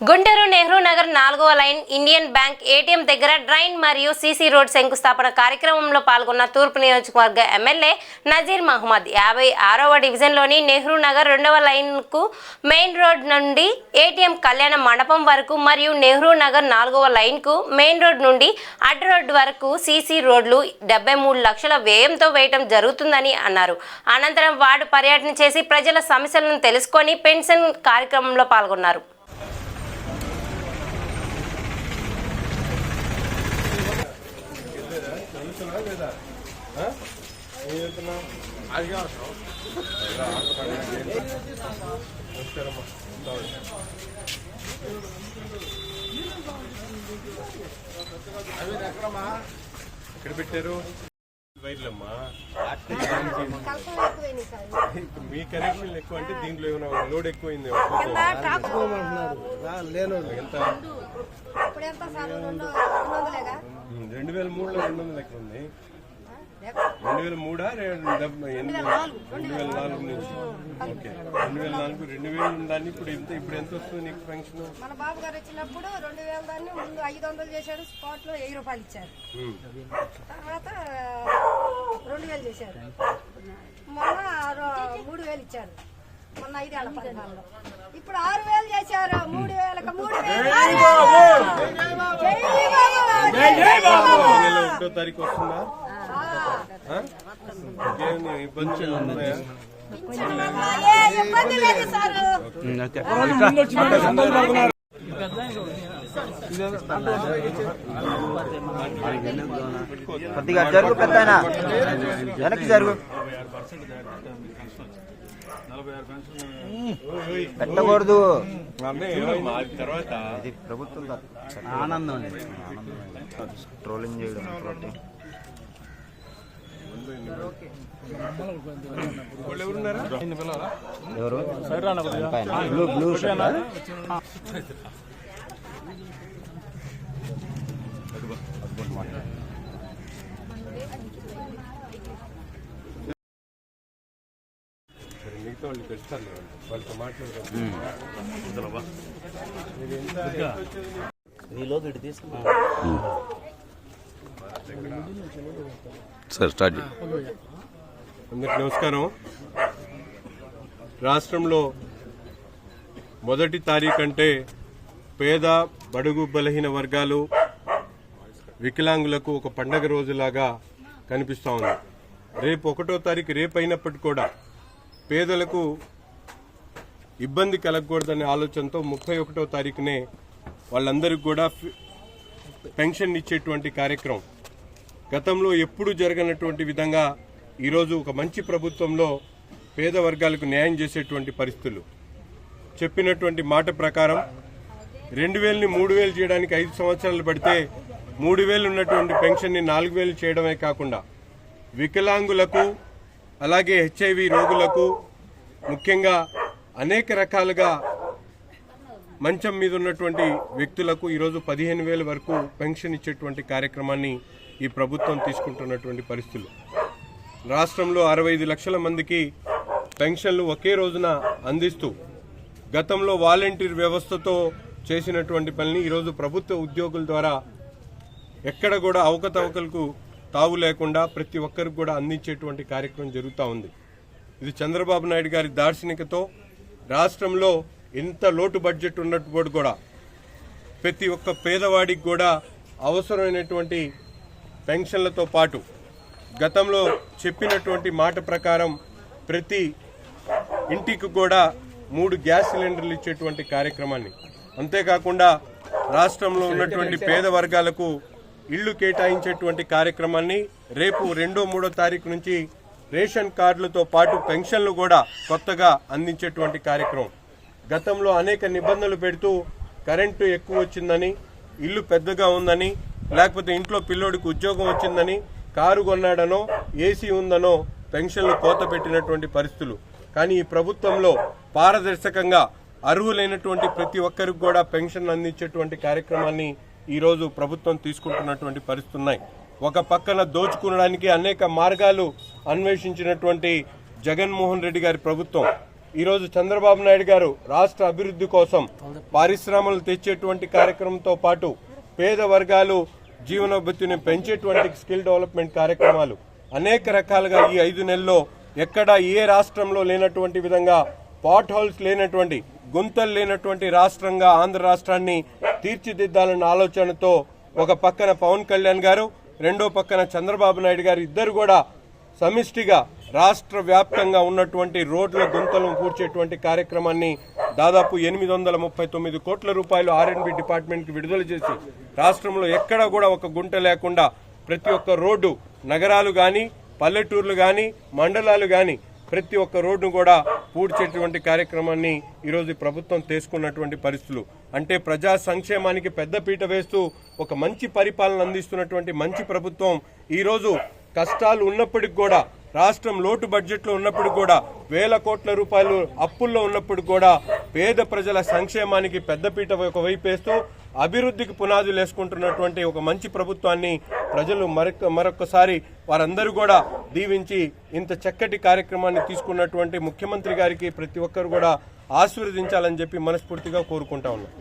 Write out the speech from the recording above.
గుంటూరు నెహ్రూ నగర్ 4వ line Indian bank ATM దగ్గర drain మరియు సీసీ రోడ్ శంకుస్థాపన కార్యక్రమంలో పాల్గొన్న తూర్పు నియోజకవర్గ ఎమ్మెల్యే నజీర్ మహమ్మద్ 56వ డివిజన్లోని నెహ్రూ నగర్ 2వ లైన్కు మెయిన్ రోడ్ నుండి ఏటీఎం కళ్యాణ మండపం వరకు మరియు నెహ్రూ నగర్ 4వ లైన్కు మెయిన్ రోడ్ నుండి అడ్డ రోడ్ వరకు సీసీ రోడ్లు 73 లక్షల వ్యయంతో వేయటం జరుగుతుందని అన్నారు. అనంతరం వార్డు పర్యటన చేసి ప్రజల సమస్యలను తెలుసుకొని పెన్షన్ కార్యక్రమంలో పాల్గొన్నారు. ఎక్కడ పెట్టారు వైర్లమ్మా? మీ కనెక్షన్ ఎక్కువ అంటే దీంట్లో ఏమైనా లోడ్ ఎక్కువైంది. ఎంత 2003లో 200 లెక్క ఉంది. 2003 2004 నుంచి. ఓకే, 2004 2000 దాన్ని ఇప్పుడు ఎంత వస్తుంది నీకు పెన్షన్? మన బాబు గారు వచ్చినప్పుడు 2000 దాన్ని ముందు 500 చేశాడు, స్పాట్ లో 1000 రూపాయలు ఇచ్చారు. తర్వాత 2000 చేశారు, మొన్న 3000 ఇచ్చారు, మొన్న 5 ఏళ్ల పరిపాలనలో. ఇప్పుడు 6000 చేశారు. 3000కు 1వ తారీఖు వస్తుందా? ఇబ్బంది ఉన్నాయా? ఇబ్బంది లేదు సార్. కొద్దిగా జరుగు, పెద్ద వెనక్కి జరుగు, పెట్టకూడదు. తర్వాత ఇది ప్రభుత్వం ఆనందం ట్రోలింగ్ చేయడం. ఎవరు బ్లూ మిగతా వాళ్ళు పెడతారు, వాళ్ళతో మాట్లాడతారు. అందరికి నమస్కారం. రాష్ట్రంలో 1వ తారీఖు అంటే పేద బడుగు బలహీన వర్గాలు వికలాంగులకు ఒక పండగ రోజులాగా కనిపిస్తూ ఉంది. రేపు 1వ తారీఖు రేపు అయినప్పటికీ కూడా పేదలకు ఇబ్బంది కలగకూడదనే ఆలోచనతో 31వ తారీఖునే వాళ్ళందరికీ కూడా పెన్షన్ ఇచ్చేటువంటి కార్యక్రమం గతంలో ఎప్పుడు జరగనటువంటి విధంగా ఈరోజు ఒక మంచి ప్రభుత్వంలో పేద వర్గాలకు న్యాయం చేసేటువంటి పరిస్థితులు. చెప్పినటువంటి మాట ప్రకారం 2000ని 3000 చేయడానికి 5 సంవత్సరాలు పడితే 3000 ఉన్నటువంటి పెన్షన్ని 4000 చేయడమే కాకుండా వికలాంగులకు అలాగే హెచ్ఐవి రోగులకు ముఖ్యంగా అనేక రకాలుగా మంచం మీద ఉన్నటువంటి వ్యక్తులకు ఈరోజు 15,000 వరకు పెన్షన్ ఇచ్చేటువంటి కార్యక్రమాన్ని ఈ ప్రభుత్వం తీసుకుంటున్నటువంటి పరిస్థితులు. రాష్ట్రంలో 65 లక్షల మందికి పెన్షన్లు ఒకే రోజున అందిస్తూ గతంలో వాలంటీర్ వ్యవస్థతో చేసినటువంటి పనిని ఈరోజు ప్రభుత్వ ఉద్యోగుల ద్వారా ఎక్కడ కూడా అవకతవకలకు తావు లేకుండా ప్రతి ఒక్కరికి కూడా అందించేటువంటి కార్యక్రమం జరుగుతూ ఉంది. ఇది చంద్రబాబు నాయుడు గారి దార్శనికతో రాష్ట్రంలో ఎంత లోటు బడ్జెట్ ఉన్నప్పుడు కూడా ప్రతి ఒక్క పేదవాడికి కూడా అవసరమైనటువంటి పెన్షన్లతో పాటు గతంలో చెప్పినటువంటి మాట ప్రకారం ప్రతి ఇంటికి కూడా 3 గ్యాస్ సిలిండర్లు ఇచ్చేటువంటి కార్యక్రమాన్ని, అంతేకాకుండా రాష్ట్రంలో ఉన్నటువంటి పేద వర్గాలకు ఇళ్లు కేటాయించేటువంటి కార్యక్రమాన్ని రేపు 2వ 3వ తారీఖు నుంచి రేషన్ కార్డులతో పాటు పెన్షన్లు కూడా కొత్తగా అందించేటువంటి కార్యక్రమం. గతంలో అనేక నిబంధనలు పెడుతూ కరెంటు ఎక్కువ వచ్చిందని, ఇల్లు పెద్దగా ఉందని, లేకపోతే ఇంట్లో పిల్లోడికి ఉద్యోగం వచ్చిందని, కారు కొన్నాడనో ఏసీ ఉందనో పెన్షన్లు కోత పెట్టినటువంటి పరిస్థితులు. కానీ ఈ ప్రభుత్వంలో పారదర్శకంగా అర్హులైనటువంటి ప్రతి ఒక్కరికి కూడా పెన్షన్ అందించేటువంటి కార్యక్రమాన్ని ఈరోజు ప్రభుత్వం తీసుకుంటున్నటువంటి పరిస్థితులు ఉన్నాయి. ఒక పక్కన దోచుకునడానికి అనేక మార్గాలు అన్వేషించినటువంటి జగన్మోహన్ రెడ్డి గారి ప్రభుత్వం ఈరోజు చంద్రబాబు నాయుడు గారు రాష్ట్ర అభివృద్ధి కోసం పరిశ్రమలు తెచ్చేటువంటి కార్యక్రమంతో పాటు పేద వర్గాలు జీవనోపాధిని పెంచేటువంటి స్కిల్ డెవలప్మెంట్ కార్యక్రమాలు అనేక రకాలుగా ఈ 5 నెలల్లో ఎక్కడ ఏ రాష్ట్రంలో లేనటువంటి విధంగా పాట్ హోల్స్ లేనటువంటి గుంతలు లేనటువంటి రాష్ట్రంగా ఆంధ్ర రాష్ట్రాన్ని తీర్చిదిద్దాలన్న ఆలోచనతో ఒక పక్కన పవన్ కళ్యాణ్ గారు, రెండో పక్కన చంద్రబాబు నాయుడు గారు ఇద్దరు కూడా సమిష్టిగా రాష్ట్ర వ్యాప్తంగా ఉన్నటువంటి రోడ్ల గుంతలను పూడ్చేటువంటి కార్యక్రమాన్ని దాదాపు 839 కోట్ల రూపాయలు R&B డిపార్ట్మెంట్కి విడుదల చేసి రాష్ట్రంలో ఎక్కడా కూడా ఒక గుంట లేకుండా ప్రతి ఒక్క రోడ్డు నగరాలు కానీ పల్లెటూర్లు కానీ మండలాలు కానీ ప్రతి ఒక్క రోడ్డును కూడా పూడ్చేటువంటి కార్యక్రమాన్ని ఈరోజు ప్రభుత్వం తీసుకున్నటువంటి పరిస్థితులు అంటే ప్రజా సంక్షేమానికి పెద్దపీట వేస్తూ ఒక మంచి పరిపాలన అందిస్తున్నటువంటి మంచి ప్రభుత్వం ఈరోజు కష్టాలు ఉన్నప్పటికి కూడా రాష్ట్రం లోటు బడ్జెట్లో ఉన్నప్పటికి కూడా వేల కోట్ల రూపాయలు అప్పుల్లో ఉన్నప్పటికి కూడా పేద ప్రజల సంక్షేమానికి పెద్దపీట ఒకవైపు వేస్తూ అభివృద్ధికి పునాదులు వేసుకుంటున్నటువంటి ఒక మంచి ప్రభుత్వాన్ని ప్రజలు మరొకసారి వారందరూ కూడా దీవించి ఇంత చక్కటి కార్యక్రమాన్ని తీసుకున్నటువంటి ముఖ్యమంత్రి గారికి ప్రతి ఒక్కరు కూడా ఆశీర్వదించాలని చెప్పి మనస్ఫూర్తిగా కోరుకుంటా ఉన్నాం.